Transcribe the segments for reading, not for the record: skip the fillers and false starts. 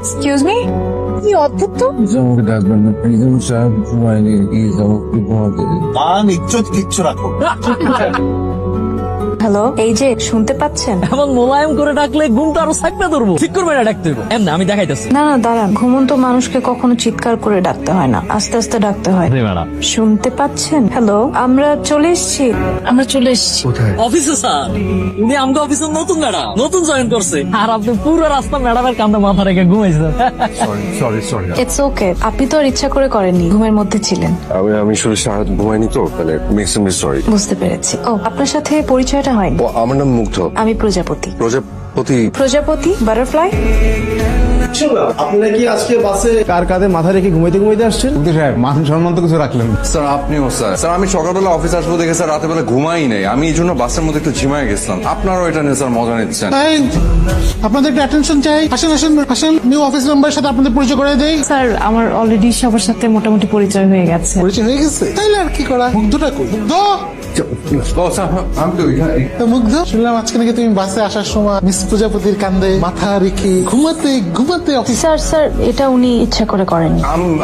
Excuse me, কি অদ্ভুত তো। আমাকে ডাকবেন না প্লিজ, আমি সাহেব ঘুমাইনি, প্লিজ আমাকে ঘুমাতে দিন। মান ইজ্জত কিচ্ছু রাখো। হ্যালো, এই যে শুনতে পাচ্ছেন? এমন মোলায়েম করে ডাকলে ঘুমটা আরো থাকবে ধরবো। ঠিক করবে না ডাকতে হবে এমনি, আমি দেখাইতেছি। না না দাঁড়ান, ঘুমন্ত মানুষকে কখনো চিৎকার করে ডাকতে হয় না, আস্তে আস্তে ডাকতে হয়। ম্যাডাম শুনতে পাচ্ছেন? হ্যালো, আমরা চলে এসেছি। কোথায়? অফিসে স্যার, উনি আমাকে অফিসের নতুন ম্যাডাম, নতুন জয়েন করছে। আর আপনি পুরো রাস্তা ম্যাডামের কান্দে মাথা রেখে ঘুমাইছেন। সরি ইটস ওকে, আপনি তো আর ইচ্ছা করে করেননি, ঘুমের মধ্যে ছিলেন। আমি শুধু সারা ঘুমাইনি তো, মানে মেক্সিমাম সরি। বুঝতে পেরেছি। ও, আপনার সাথে পরিচয়টা হয়নি। ও আমার নাম মুগ্ধ। আমি প্রজাপতি। প্রজাপতি বাটারফ্লাই। আপনারা কি আজকে বাসে কার কাঁধে মাথা রেখে ঘুমাইতে আসছেন? সাহেব মান সম্মান তো কিছু রাখলেন না। স্যার আপনিও স্যার আমি সকালবেলা অফিস আসবো দেখে স্যার রাতে বেলা ঘুমাই নাই, আমি এই জন্য বাসের মধ্যে একটু ঝিমায় গেছিলাম। আপনারও এটা নিয়ে স্যার মজা নিচ্ছেন। আপনাদের একটা অ্যাটেনশন চাই। আসেন আসেন আসেন, নিউ অফিস মেম্বারের সাথে আপনাদের পরিচয় করে দেই। স্যার, আমার অলরেডি সবার সাথে মোটামুটি পরিচয় হয়ে গেছে। পরিচয় হয়ে গেছে, তাইলে আর কি করা। মুগ্ধটা কই? মুগ্ধ, ও স্যার আমি তো ওইখানে। তো মুগ্ধ, শুনলাম আজকে নাকি তুমি বাসে আসার সময় মিস প্রজাপতির কান্দে মাথা রেখে ঘুমাতে ঘুমাতে অফিস। স্যার এটা উনি ইচ্ছা করে করেননি।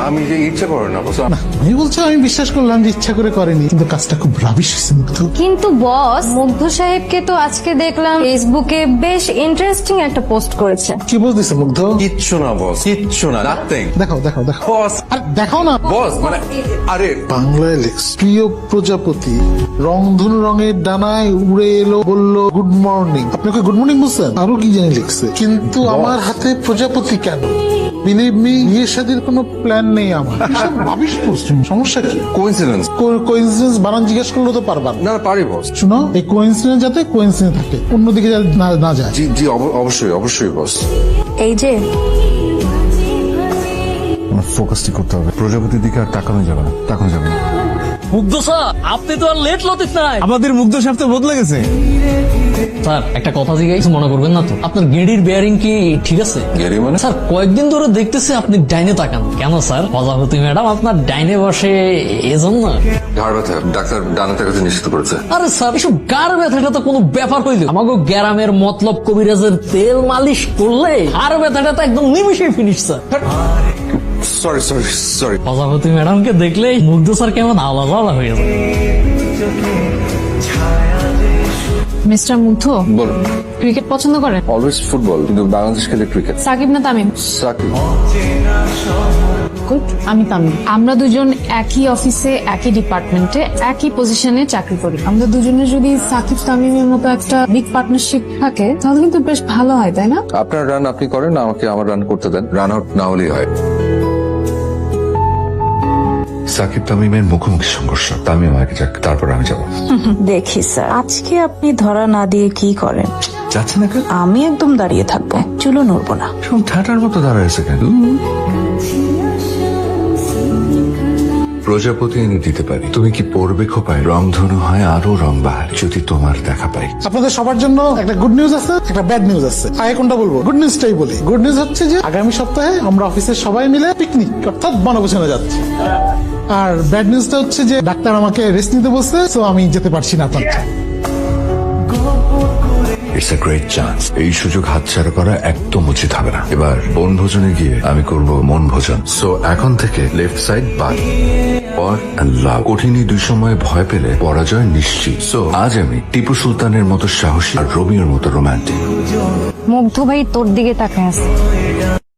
আমি যে ইচ্ছে করে না স্যার। আমি বলছো, আমি বিশ্বাস করলাম যে ইচ্ছা করে করেনি, কিন্তু কাজটা খুব রাবিশ হয়েছে মুগ্ধ। কিন্তু বস, মুগ্ধ সাহেবকে তো আজকে দেখলাম ফেসবুকে বেশ ইন্টারেস্টিং একটা পোস্ট করেছে। কি বলতেছে মুগ্ধ? কিচ্ছু না বস, কিচ্ছু না, নাথিং। দেখাও দেখাও দেখাও। বস আর দেখাও না। বস মানে আরে বাংলায় লেখস, প্রিয় প্রজাপতি রংধনু রঙের ডানায় উড়ে এলো, বলল গুড মর্নিং। আপনাকে গুড মর্নিং বলছেন, আরো কি জানি লিখছে। কিন্তু আমার হাতে প্রজাপতি কেন? বিলিভ মি, বিয়ে শাদীর কোনো প্ল্যান নেই আমার। এসব ভাবিস পশ্চিম, সমস্যা কি? কোইন্সিডেন্স। কোইন্সিডেন্স বানান জিজ্ঞেস করলে তো পারবা না। না পারি বস। শুনো, এই কোইন্সিডেন্স যাতে কোইন্সিডেন্স থাকে, অন্যদিকে যাতে না যায়। জি জি অবশ্যই অবশ্যই বস। এই যে ফোকাসটি করতে হবে, প্রজাপতির দিকে আর তাকানো যাবে না, তাকানো যাবে না। মুগ্ধ স্যার, আপনি তো আর লেট লতিফ নাই। আমাদের মুগ্ধ সাহেব তো বদলে গেছে। স্যার একটা কথা জিজ্ঞাসা, মনে করবেন না তো? আপনার গেড়ির বেয়ারিং কি ঠিক আছে? গেড়ি মানে? স্যার কয়েকদিন ধরে দেখতেছি আপনি ডাইনে তাকান কেন স্যার? প্রজাপতি ম্যাডাম আপনার ডাইনে বসে এজন্য? ঘাড় ব্যথা, ডাক্তার ডানে তাকাতে নিশ্চিত করেছে। আরে স্যার, এসব গার ব্যথাটা তো কোনো ব্যাপার হইলো? আমাকে গ্যারামের মতলব কবিরাজের তেল মালিশ করলে আর ব্যথাটা তো একদম নিমিশে finish sir. Sorry sorry sorry. প্রজাপতি ম্যাডামকে দেখলে মুগ্ধ স্যার কেমন আলাদা আলাদা হয়ে যায়। মিস্টার মুগ্ধ, বলুন। ক্রিকেট পছন্দ করেন? অলওয়েজ ফুটবল, কিন্তু বাংলাদেশ খেলে ক্রিকেট। সাকিব না তামিম? সাকিব। গুড, আমি তামিম। আমরা দুজন একই অফিসে, একই ডিপার্টমেন্টে, একই পজিশনে চাকরি করি। আমরা দুজনের যদি সাকিব তামিমের মতো একটা বিগ পার্টনারশিপ থাকে তাহলে কিন্তু বেশ ভালো হয়, তাই না? আপনার রান আপনি করেন, আমাকে আমার রান করতে দেন, রান আউট না হলেই হয়। সাকিব তামিমের মুখোমুখি সংঘর্ষ, তামিম আগে যাক, তারপর আমি যাবো। দেখি স্যার, আজকে আপনি ধরা না দিয়ে কি করেন? যাচ্ছে না কেন? আমি একদম দাঁড়িয়ে থাকবো, চুলো নড়বো না। সব ঠাটার মতো দাঁড়াইছে কেন? প্রজাপতি এনে দিতে পারি, তুমি কি পড়বে খোপায়? রংধনু হয় আরো রং বাহার, যদি তোমার দেখা পাই। আপনাদের সবার জন্য একটা গুড নিউজ আছে, একটা ব্যাড নিউজ আছে। আগে কোনটা বলবো? গুড নিউজটাই বলি। গুড নিউজ হচ্ছে যে আগামী সপ্তাহে আমরা অফিসের সবাই মিলে পিকনিক অর্থাৎ বনভোজনে যাচ্ছি। আর ব্যাড নিউজটা হচ্ছে যে ডাক্তার আমাকে রেস্ট নিতে বলছে, সো আমি যেতে পারছি না আপনার। ইটস এ গ্রেট চান্স, এই সুযোগ হাতছাড়া করা একদম উচিত হবে না। এবার বনভোজনে গিয়ে আমি করব মন ভোজন। সো এখন থেকে লেফট সাইড বাদ। পর এন্ড লাভ, কঠিনই দুই সময়ে ভয় পেলে পরাজয় নিশ্চিত। সো আজ আমি টিপু সুলতানের মতো সাহসী আর রোমিওর মতো রোমান্টিক। মুগ্ধ ভাই তোর দিকে তাকায় আছে।